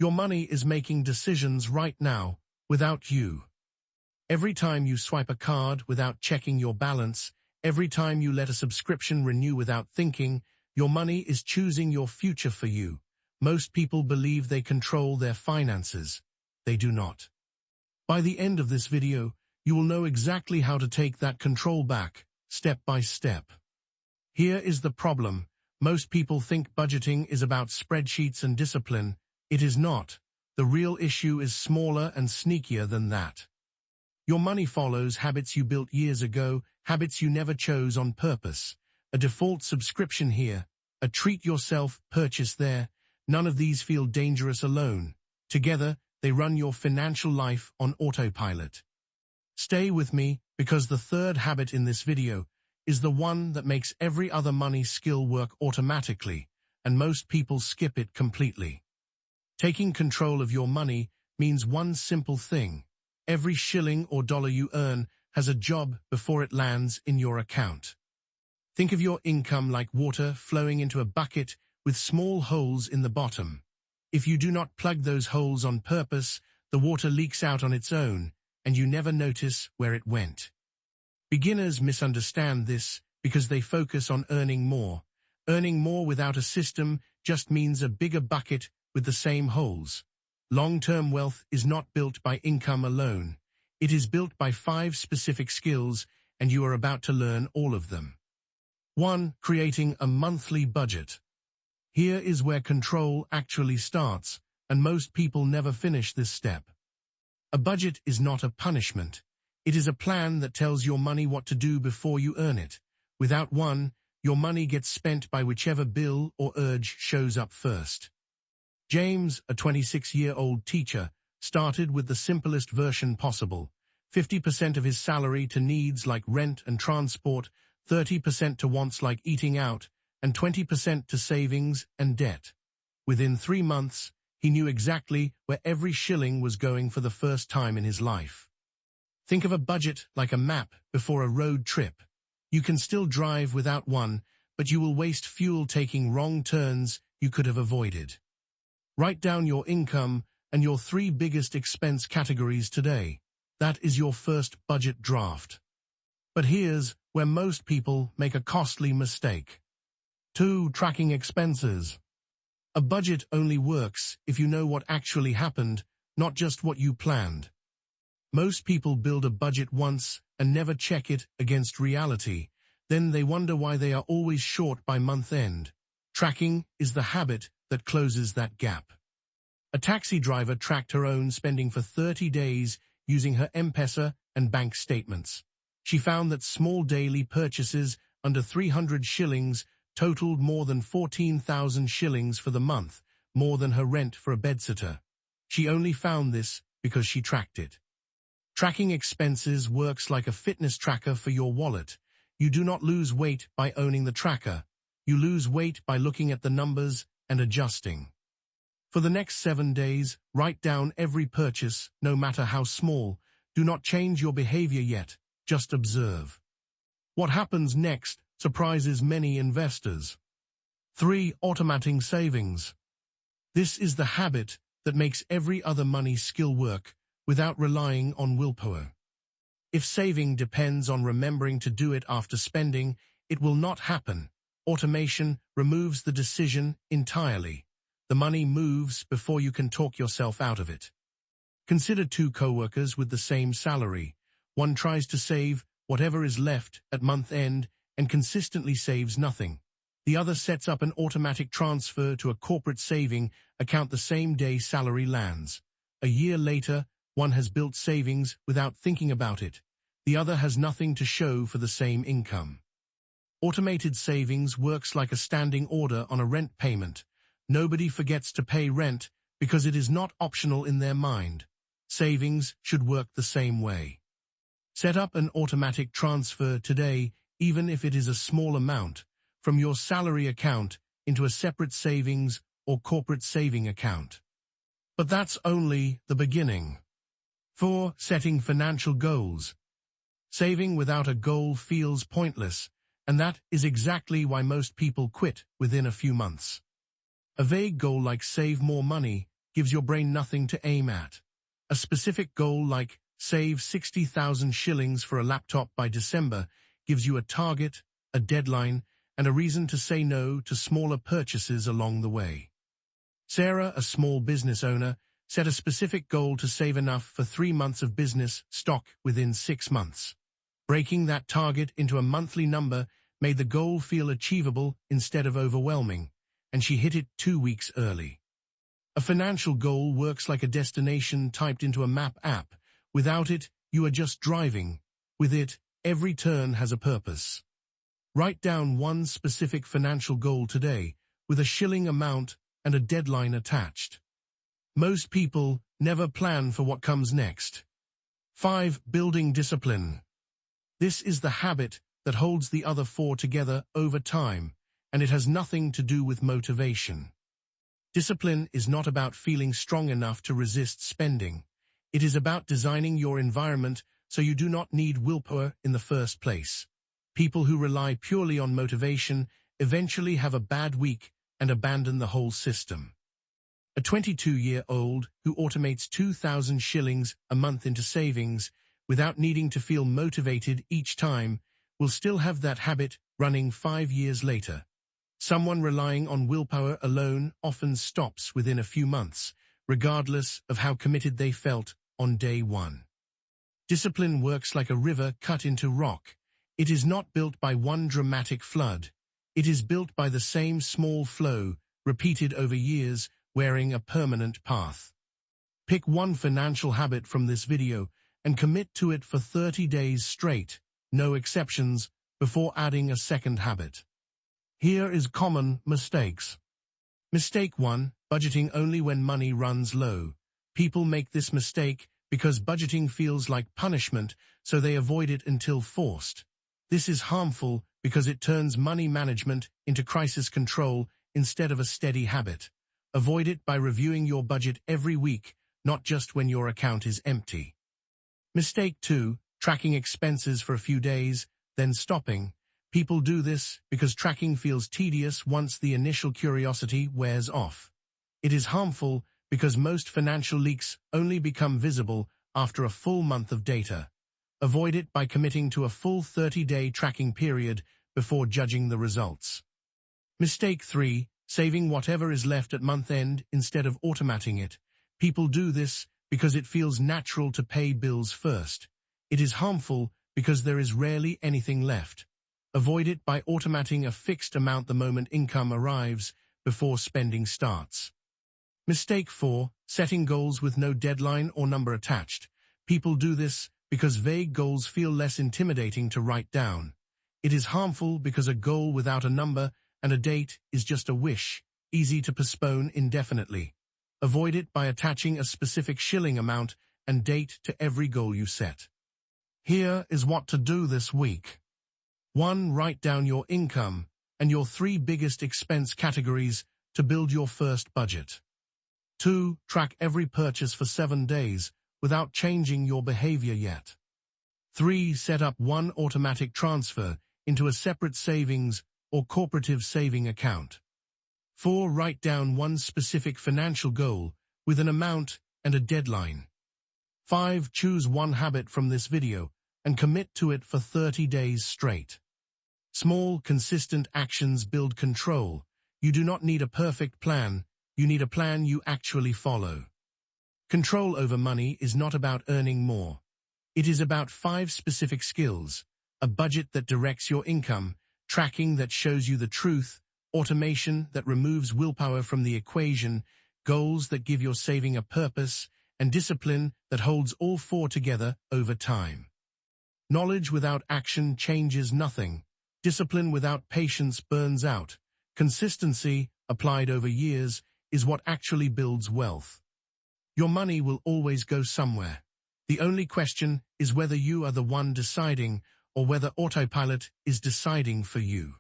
Your money is making decisions right now, without you. Every time you swipe a card without checking your balance, every time you let a subscription renew without thinking, your money is choosing your future for you. Most people believe they control their finances. They do not. By the end of this video, you will know exactly how to take that control back, step by step. Here is the problem. Most people think budgeting is about spreadsheets and discipline. It is not. The real issue is smaller and sneakier than that. Your money follows habits you built years ago, habits you never chose on purpose. A default subscription here, a treat yourself purchase there. None of these feel dangerous alone. Together, they run your financial life on autopilot. Stay with me, because the third habit in this video is the one that makes every other money skill work automatically, and most people skip it completely. Taking control of your money means one simple thing. Every shilling or dollar you earn has a job before it lands in your account. Think of your income like water flowing into a bucket with small holes in the bottom. If you do not plug those holes on purpose, the water leaks out on its own, and you never notice where it went. Beginners misunderstand this because they focus on earning more. Earning more without a system just means a bigger bucket with the same holes. Long-term wealth is not built by income alone. It is built by 5 specific skills, and you are about to learn all of them. 1. Creating a monthly budget. Here is where control actually starts, and most people never finish this step. A budget is not a punishment. It is a plan that tells your money what to do before you earn it. Without one, your money gets spent by whichever bill or urge shows up first. James, a 26-year-old teacher, started with the simplest version possible. 50% of his salary to needs like rent and transport, 30% to wants like eating out, and 20% to savings and debt. Within 3 months, he knew exactly where every shilling was going for the first time in his life. Think of a budget like a map before a road trip. You can still drive without one, but you will waste fuel taking wrong turns you could have avoided. Write down your income and your 3 biggest expense categories today. That is your first budget draft. But here's where most people make a costly mistake. 2. Tracking expenses. A budget only works if you know what actually happened, not just what you planned. Most people build a budget once and never check it against reality. Then they wonder why they are always short by month end. Tracking is the habit that closes that gap. A taxi driver tracked her own spending for 30 days using her M-Pesa and bank statements. She found that small daily purchases under 300 shillings totaled more than 14,000 shillings for the month, more than her rent for a bedsitter. She only found this because she tracked it. Tracking expenses works like a fitness tracker for your wallet. You do not lose weight by owning the tracker. You lose weight by looking at the numbers and adjusting. For the next 7 days, write down every purchase, no matter how small. Do not change your behavior yet, just observe. What happens next surprises many investors. 3. Automating savings. This is the habit that makes every other money skill work without relying on willpower. If saving depends on remembering to do it after spending, it will not happen. Automation removes the decision entirely. The money moves before you can talk yourself out of it. Consider 2 co-workers with the same salary. One tries to save whatever is left at month end and consistently saves nothing. The other sets up an automatic transfer to a corporate saving account the same day salary lands. A year later, one has built savings without thinking about it. The other has nothing to show for the same income. Automated savings works like a standing order on a rent payment. Nobody forgets to pay rent because it is not optional in their mind. Savings should work the same way. Set up an automatic transfer today, even if it is a small amount, from your salary account into a separate savings or corporate saving account. But that's only the beginning. 4. Setting financial goals. Saving without a goal feels pointless, and that is exactly why most people quit within a few months. A vague goal like save more money gives your brain nothing to aim at. A specific goal like save 60,000 shillings for a laptop by December gives you a target, a deadline, and a reason to say no to smaller purchases along the way. Sarah, a small business owner, set a specific goal to save enough for 3 months of business stock within 6 months. Breaking that target into a monthly number made the goal feel achievable instead of overwhelming, and she hit it 2 weeks early. A financial goal works like a destination typed into a map app. Without it, you are just driving. With it, every turn has a purpose. Write down one specific financial goal today, with a shilling amount and a deadline attached. Most people never plan for what comes next. 5. Building discipline. This is the habit that holds the other 4 together over time, and it has nothing to do with motivation. Discipline is not about feeling strong enough to resist spending. It is about designing your environment so you do not need willpower in the first place. People who rely purely on motivation eventually have a bad week and abandon the whole system. A 22-year-old who automates 2,000 shillings a month into savings without needing to feel motivated each time will still have that habit running 5 years later. Someone relying on willpower alone often stops within a few months, regardless of how committed they felt on day 1. Discipline works like a river cut into rock. It is not built by one dramatic flood. It is built by the same small flow, repeated over years, wearing a permanent path. Pick one financial habit from this video and commit to it for 30 days straight, no exceptions, before adding a second habit. Here is common mistakes. Mistake 1, budgeting only when money runs low. People make this mistake because budgeting feels like punishment, so they avoid it until forced. This is harmful because it turns money management into crisis control instead of a steady habit. Avoid it by reviewing your budget every week, not just when your account is empty. Mistake 2, tracking expenses for a few days, then stopping. People do this because tracking feels tedious once the initial curiosity wears off. It is harmful because most financial leaks only become visible after a full month of data. Avoid it by committing to a full 30-day tracking period before judging the results. Mistake 3, saving whatever is left at month end instead of automating it. People do this because it feels natural to pay bills first. It is harmful because there is rarely anything left. Avoid it by automating a fixed amount the moment income arrives before spending starts. Mistake 4, setting goals with no deadline or number attached. People do this because vague goals feel less intimidating to write down. It is harmful because a goal without a number and a date is just a wish, easy to postpone indefinitely. Avoid it by attaching a specific shilling amount and date to every goal you set. Here is what to do this week. 1. Write down your income and your 3 biggest expense categories to build your first budget. 2. Track every purchase for 7 days without changing your behavior yet. 3. Set up one automatic transfer into a separate savings or cooperative saving account. 4. Write down one specific financial goal with an amount and a deadline. 5. Choose one habit from this video and commit to it for 30 days straight. Small, consistent actions build control. You do not need a perfect plan. You need a plan you actually follow. Control over money is not about earning more. It is about 5 specific skills: a budget that directs your income, tracking that shows you the truth, automation that removes willpower from the equation, goals that give your saving a purpose, and discipline that holds all 4 together over time. Knowledge without action changes nothing. Discipline without patience burns out. Consistency, applied over years, is what actually builds wealth. Your money will always go somewhere. The only question is whether you are the one deciding or whether autopilot is deciding for you.